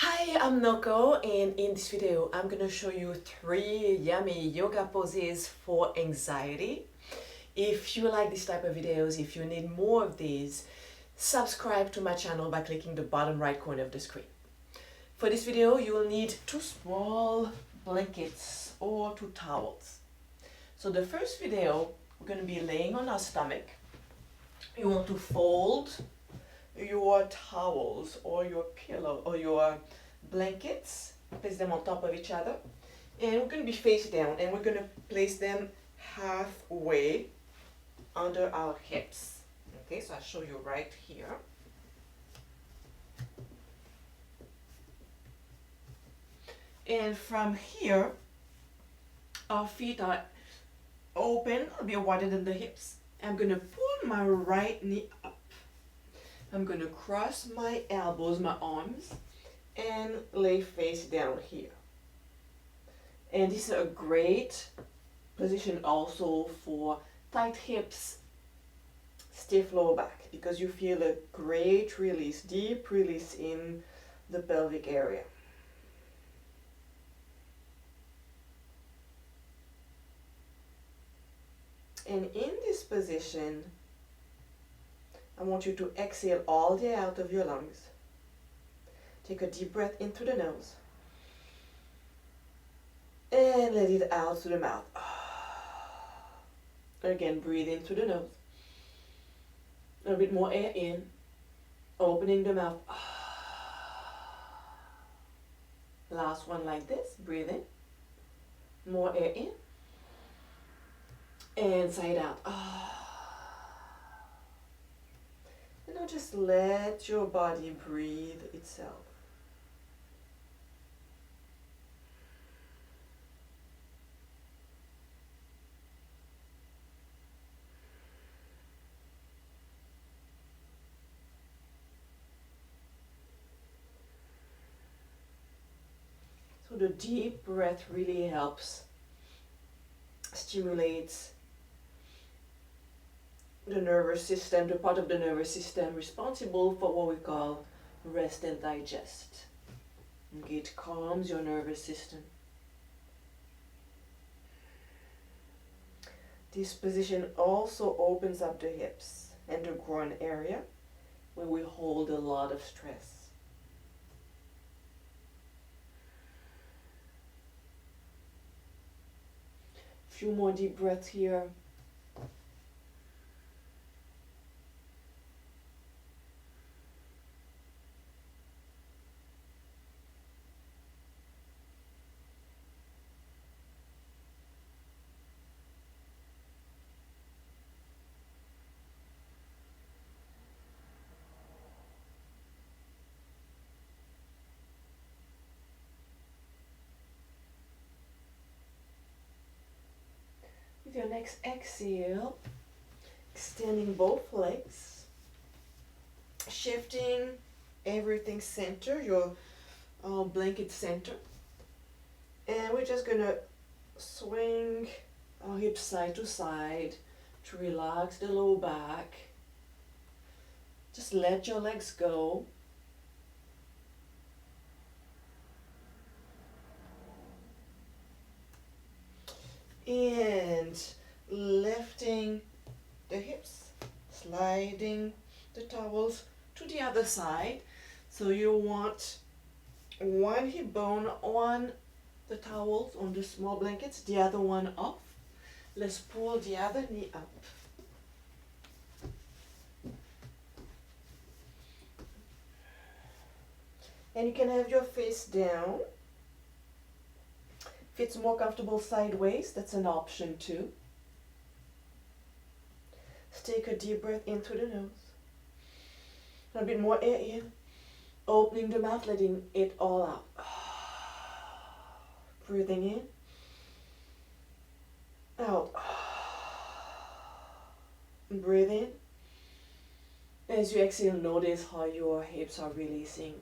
Hi, I'm Noko, and in this video I'm gonna show you 3 yummy yoga poses for anxiety. If you like this type of videos, if you need more of these, subscribe to my channel by clicking the bottom right corner of the screen. For this video you will need 2 small blankets or 2 towels. So the first video, we're gonna be laying on our stomach. You want to fold your towels or your pillow or your blankets, place them on top of each other, and we're going to be face down, and we're going to place them halfway under our hips. Okay, so I'll show you right here. And from here, our feet are open, a bit wider than the hips. I'm going to pull my right knee up. I'm going to cross my elbows, my arms, and lay face down here. And this is a great position also for tight hips, stiff lower back, because you feel a great release, deep release in the pelvic area. And in this position, I want you to exhale all the air out of your lungs. Take a deep breath in through the nose. And let it out through the mouth. Again, breathe in through the nose. A bit more air in. Opening the mouth. Last one like this. Breathe in. More air in. And sigh it out. And now just let your body breathe itself. So the deep breath really helps, stimulates the nervous system, the part of the nervous system responsible for what we call rest and digest. Okay, it calms your nervous system. This position also opens up the hips and the groin area where we hold a lot of stress. Few more deep breaths here. With your next exhale, extending both legs, shifting everything center, your blanket center. And we're just gonna swing our hips side to side to relax the low back. Just let your legs go. And lifting the hips, sliding the towels to the other side. So you want one hip bone on the towels, on the small blankets, the other one off. Let's pull the other knee up. And you can have your face down. If it's more comfortable sideways, that's an option too. Let's take a deep breath in through the nose. A bit more air in. Opening the mouth, letting it all out. Breathing in. Out. Breathe in. As you exhale, notice how your hips are releasing.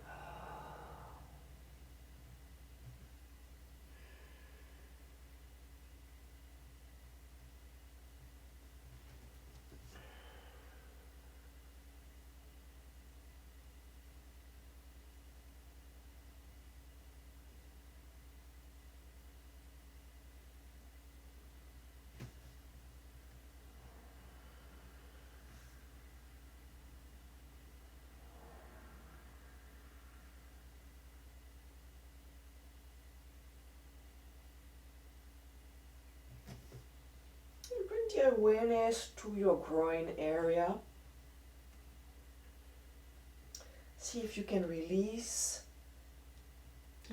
your awareness to your groin area. See if you can release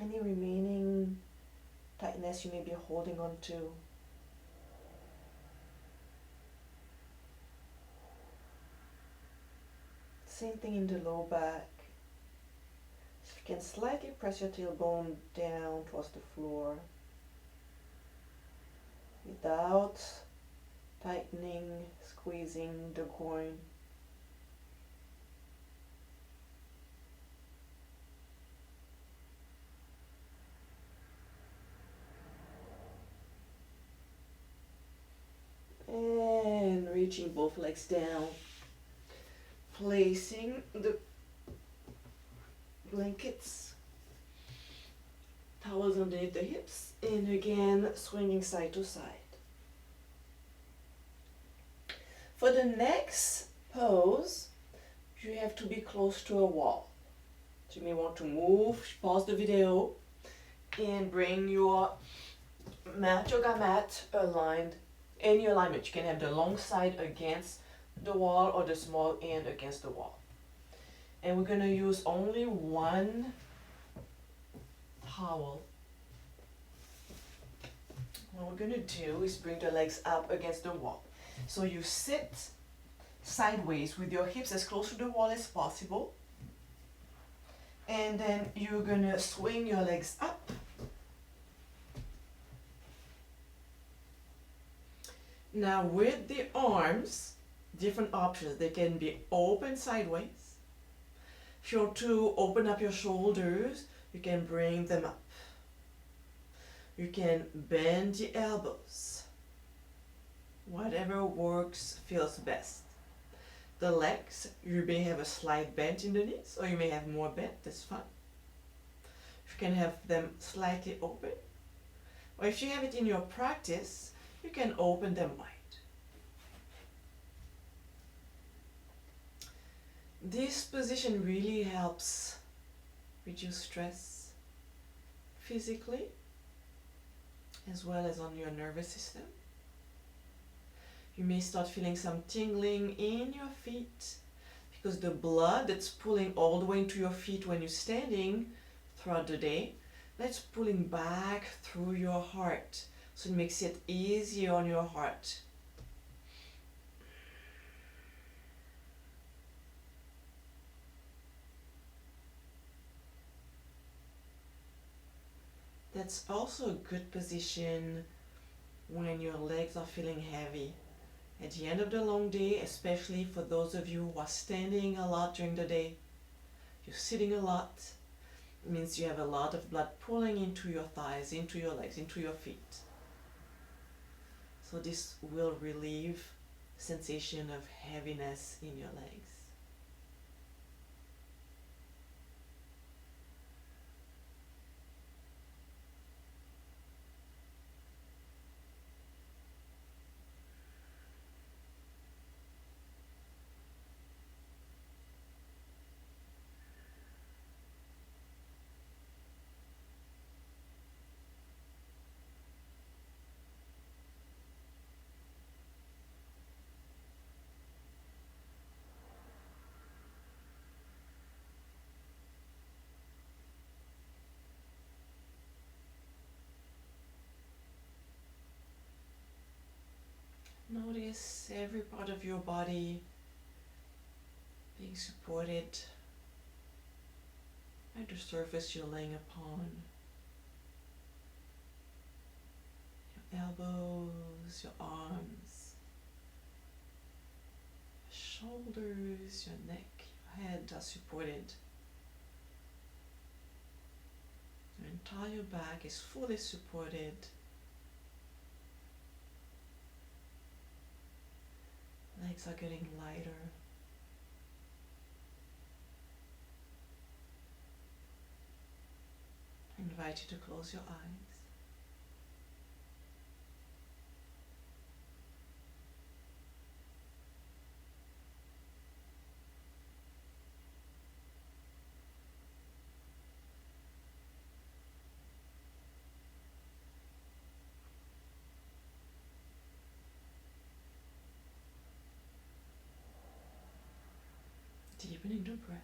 any remaining tightness you may be holding on to. Same thing in the low back. So you can slightly press your tailbone down towards the floor without tightening, squeezing the groin. And reaching both legs down, placing the blankets, towels underneath the hips, and again swinging side to side. For the next pose, you have to be close to a wall. So you may want to move, pause the video, and bring your yoga mat aligned. Any alignment. You can have the long side against the wall or the small end against the wall. And we're going to use only one towel. What we're going to do is bring the legs up against the wall. So you sit sideways with your hips as close to the wall as possible. And then you're going to swing your legs up. Now with the arms, different options. They can be open sideways. If you want to open up your shoulders, you can bring them up. You can bend the elbows. Whatever works, feels best. The legs, you may have a slight bend in the knees, or you may have more bend, that's fine. You can have them slightly open. Or if you have it in your practice, you can open them wide. This position really helps reduce stress physically as well as on your nervous system. You may start feeling some tingling in your feet because the blood that's pulling all the way into your feet when you're standing throughout the day, that's pulling back through your heart. So it makes it easier on your heart. That's also a good position when your legs are feeling heavy. At the end of the long day, especially for those of you who are standing a lot during the day, you're sitting a lot, it means you have a lot of blood pulling into your thighs, into your legs, into your feet. So this will relieve sensation of heaviness in your legs. Notice every part of your body being supported by the surface you're laying upon. Your elbows, your arms, your shoulders, your neck, your head are supported. Your entire back is fully supported. Legs are getting lighter. I invite you to close your eyes. deepening the breath.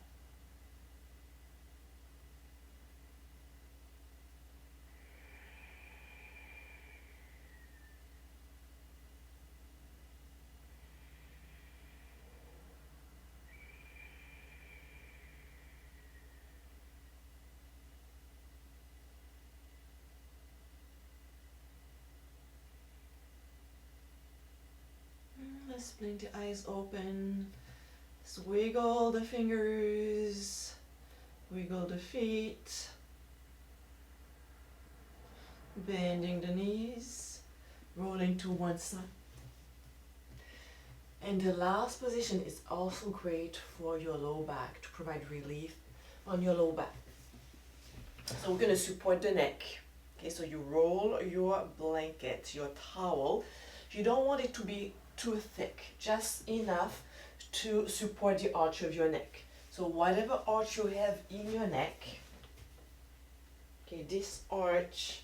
Let's blink the eyes open. Just wiggle the fingers, wiggle the feet, bending the knees, rolling to one side. And the last position is also great for your low back, to provide relief on your low back. So we're going to support the neck. Okay, so you roll your blanket, your towel. You don't want it to be too thick, just enough to support the arch of your neck. So whatever arch you have in your neck, okay, this arch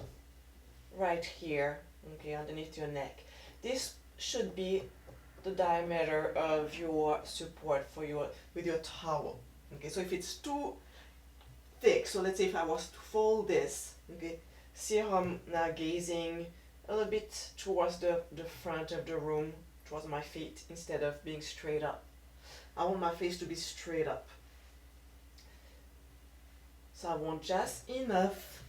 right here, okay, underneath your neck, this should be the diameter of your support for your with your towel. Okay, so if it's too thick, so let's say if I was to fold this, okay, see how I'm now gazing a little bit towards the front of the room, towards my feet, instead of being straight up. I want my face to be straight up. So I want just enough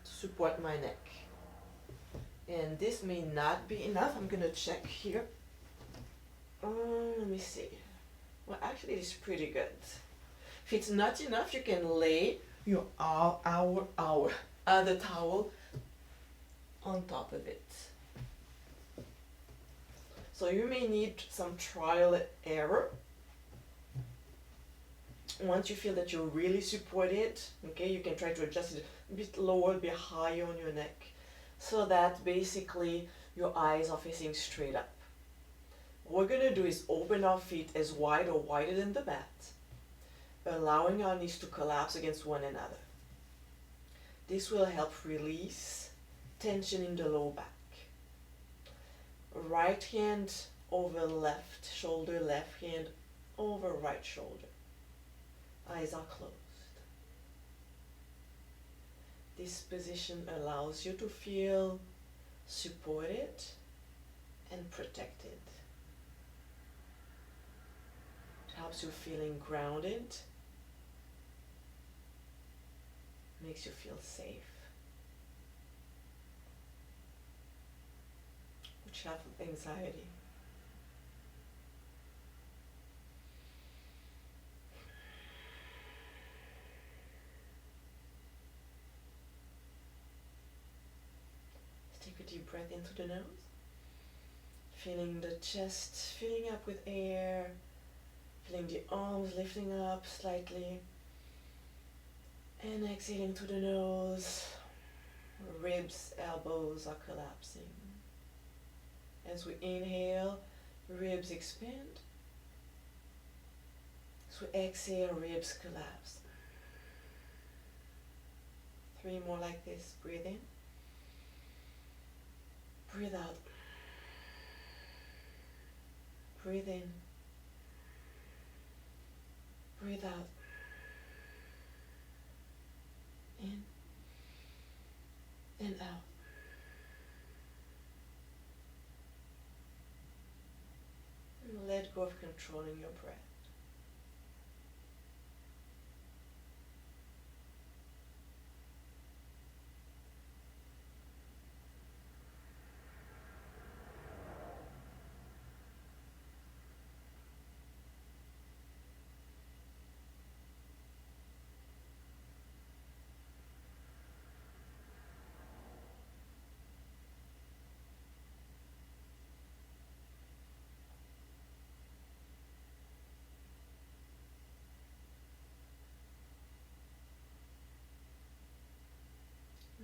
to support my neck. And this may not be enough. I'm gonna check here. Let me see. Well, actually it's pretty good. If it's not enough, you can lay your other towel on top of it. So you may need some trial and error. Once you feel that you're really supported, okay, you can try to adjust it a bit lower, a bit higher on your neck, so that basically your eyes are facing straight up. What we're gonna do is open our feet as wide or wider than the mat, allowing our knees to collapse against one another. This will help release tension in the low back. Right hand over left shoulder, left hand over right shoulder. Eyes are closed. This position allows you to feel supported and protected. It helps you feeling grounded, makes you feel safe. Which have anxiety. Take a deep breath into the nose, feeling the chest filling up with air, feeling the arms lifting up slightly, and exhaling to the nose. Ribs, elbows are collapsing. As we inhale, ribs expand. As we exhale, ribs collapse. 3 more like this. Breathe in. Breathe out. Breathe in. Breathe out. In and out. And let go of controlling your breath.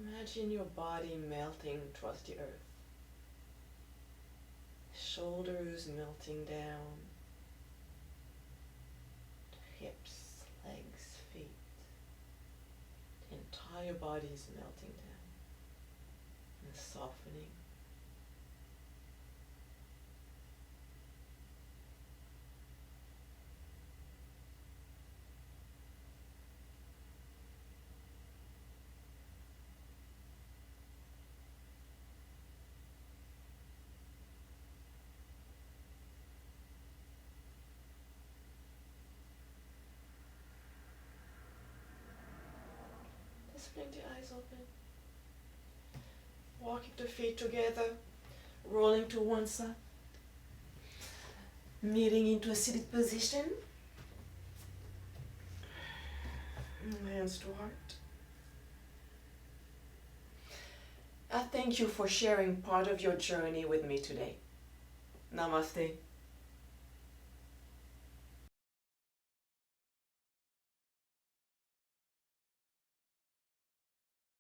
Imagine your body melting towards the earth. Shoulders melting down. Hips, legs, feet. The entire body is melting down and softening. Blink the eyes open. Walking the feet together, rolling to one side, meeting into a seated position. Hands to heart. I thank you for sharing part of your journey with me today. Namaste.